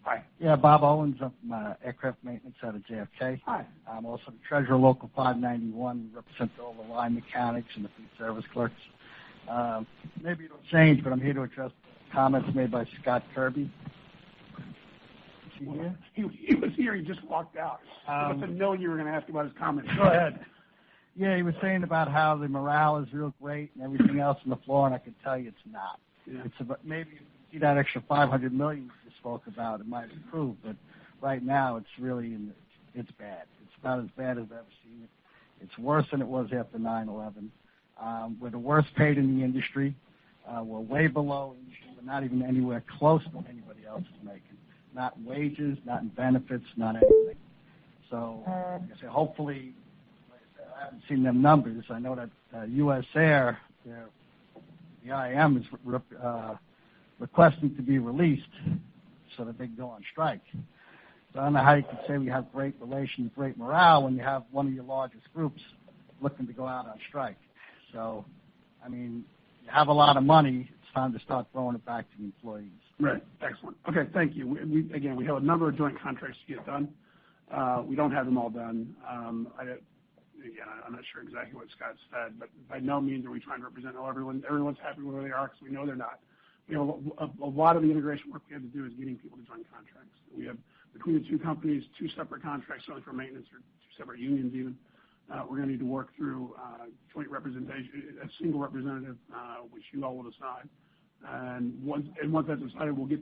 Hi. Yeah, Bob Owens. I'm aircraft maintenance out of JFK. Hi. I'm also the treasurer of Local 591, represent all the line mechanics and the food service clerks. Maybe it'll change, but I'm here to address comments made by Scott Kirby. Is he here? He was here. He just walked out. I must have known you were going to ask about his comments. Go ahead. Yeah, he was saying about how the morale is real great and everything else on the floor, and I can tell you it's not. Yeah. It's about, maybe if you see that extra $500 million you spoke about, it might improve, but right now it's really it's bad. It's about as bad as I've ever seen it. It's worse than it was after 9/11. We're the worst paid in the industry. We're way below industry. We're not even anywhere close to what anybody else is making. Not in wages, not in benefits, not anything. So, like I say, hopefully, like I said, I haven't seen them numbers. I know that U.S. Air, the IAM is requesting to be released so that they can go on strike. So I don't know how you can say we have great relations, great morale when you have one of your largest groups looking to go out on strike. So, I mean, you have a lot of money. It's time to start throwing it back to the employees. Right. Excellent. Okay, thank you. We have a number of joint contracts to get done. We don't have them all done. I'm not sure exactly what Scott said, but by no means are we trying to represent everyone. Everyone's happy with where they are because we know they're not. We have a lot of the integration work we have to do is getting people to join contracts. We have, between the two companies, 2 separate contracts, certainly for maintenance, or 2 separate unions even. We're going to need to work through joint representation, a single representative, which you all will decide. And once that's decided, we'll get.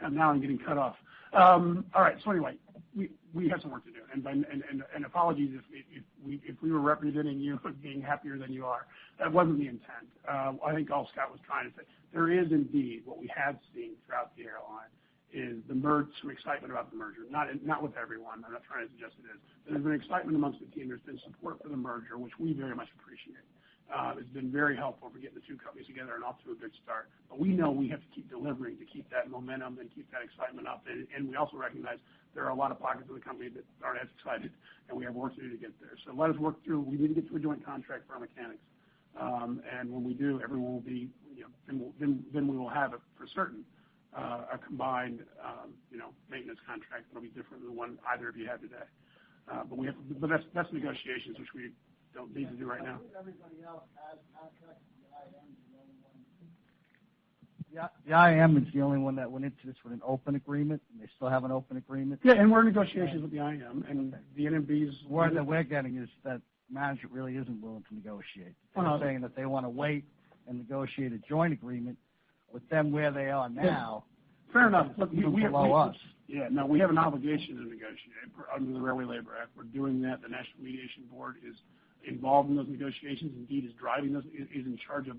And now I'm getting cut off. All right. So anyway, we have some work to do, and apologies if we were representing you being happier than you are. That wasn't the intent. I think all Scott was trying to say, there is indeed what we have seen throughout the airline is some excitement about the merger. Not with everyone. I'm not trying to suggest it is. But there's been excitement amongst the team. There's been support for the merger, which we very much appreciate. It's been very helpful for getting the two companies together and off to a good start. But we know we have to keep delivering to keep that momentum and keep that excitement up. And we also recognize there are a lot of pockets of the company that aren't as excited, and we have work to do to get there. So let us work through. We need to get to a joint contract for our mechanics. And when we do, everyone will be, then we will have it for certain. A combined, maintenance contract that'll be different than the one either of you have today. But that's negotiations, which we don't need to do right now. Everybody else has contracts. The IAM is the only one that went into this with an open agreement, and they still have an open agreement. Yeah, and we're in negotiations with the IAM, and the NMB's. The word that we're getting is that management really isn't willing to negotiate. They're saying that they want to wait and negotiate a joint agreement with them where they are now. Fair enough. Look, we us. Yeah, no, we have an obligation to negotiate under the Railway Labor Act. We're doing that. The National Mediation Board is involved in those negotiations. Indeed, is driving those. Is in charge of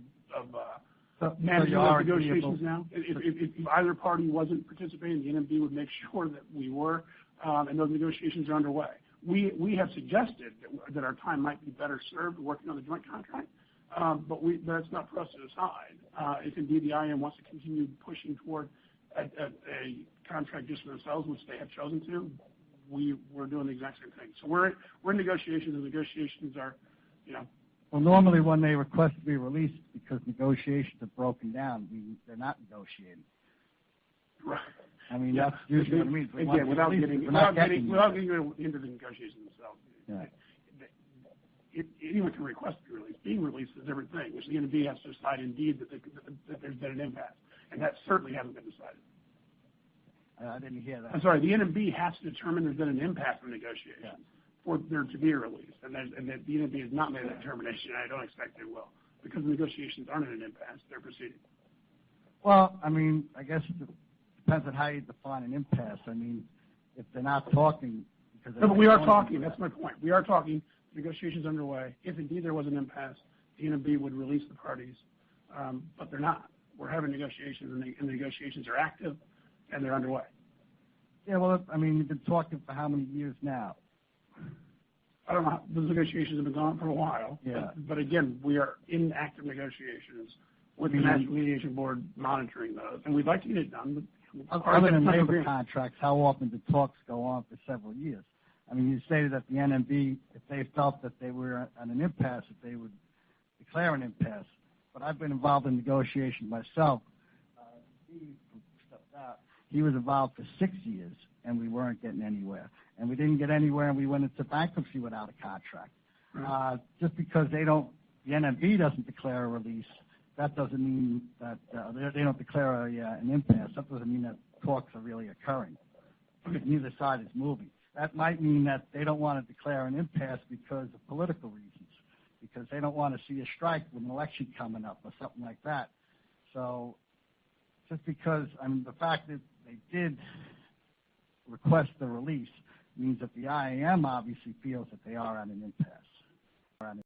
managing those negotiations now. If either party wasn't participating, the NMB would make sure that we were, and those negotiations are underway. We have suggested that our time might be better served working on the joint contract, but that's not for us to decide. If indeed the IAM wants to continue pushing toward a contract just for themselves, which they have chosen to, we're doing the exact same thing. So we're in negotiations, and negotiations are, Well, normally when they request to be released because negotiations are broken down, they're not negotiating. Right. I mean, that's usually what it means. Again, without getting into the negotiations themselves. Yeah. Anyone can request to be released. Being released is a different thing, which the NMB has to decide indeed that there's been an impasse. And that certainly hasn't been decided. I didn't hear that. I'm sorry, the NMB has to determine there's been an impasse in negotiations for there to be a release. And that the NMB has not made that determination, and I don't expect they will. Because the negotiations aren't in an impasse, they're proceeding. Well, I mean, I guess it depends on how you define an impasse. I mean, if they're not talking. No, but we are talking. That's my point. We are talking. Negotiations underway. If indeed there was an impasse, the NMB would release the parties, but they're not. We're having negotiations, and the negotiations are active, and they're underway. Yeah, well, I mean, you've been talking for how many years now? I don't know. Those negotiations have been going on for a while. Yeah. But again, we are in active negotiations with the National Mediation Board monitoring those, and we'd like to get it done. But other than labor contracts, how often do talks go on for several years? I mean, you stated that the NMB, if they felt that they were at an impasse, that they would declare an impasse. But I've been involved in negotiations myself Retriees, who stepped out, he was involved for 6 years, and we weren't getting anywhere. And we didn't get anywhere, and we went into bankruptcy without a contract. Right. Just because the NMB doesn't declare a release, that doesn't mean that they don't declare an impasse. That doesn't mean that talks are really occurring. Okay. Neither side is moving. That might mean that they don't want to declare an impasse because of political reasons, because they don't want to see a strike with an election coming up or something like that. So just because, the fact that they did request the release means that the IAM obviously feels that they are at an impasse.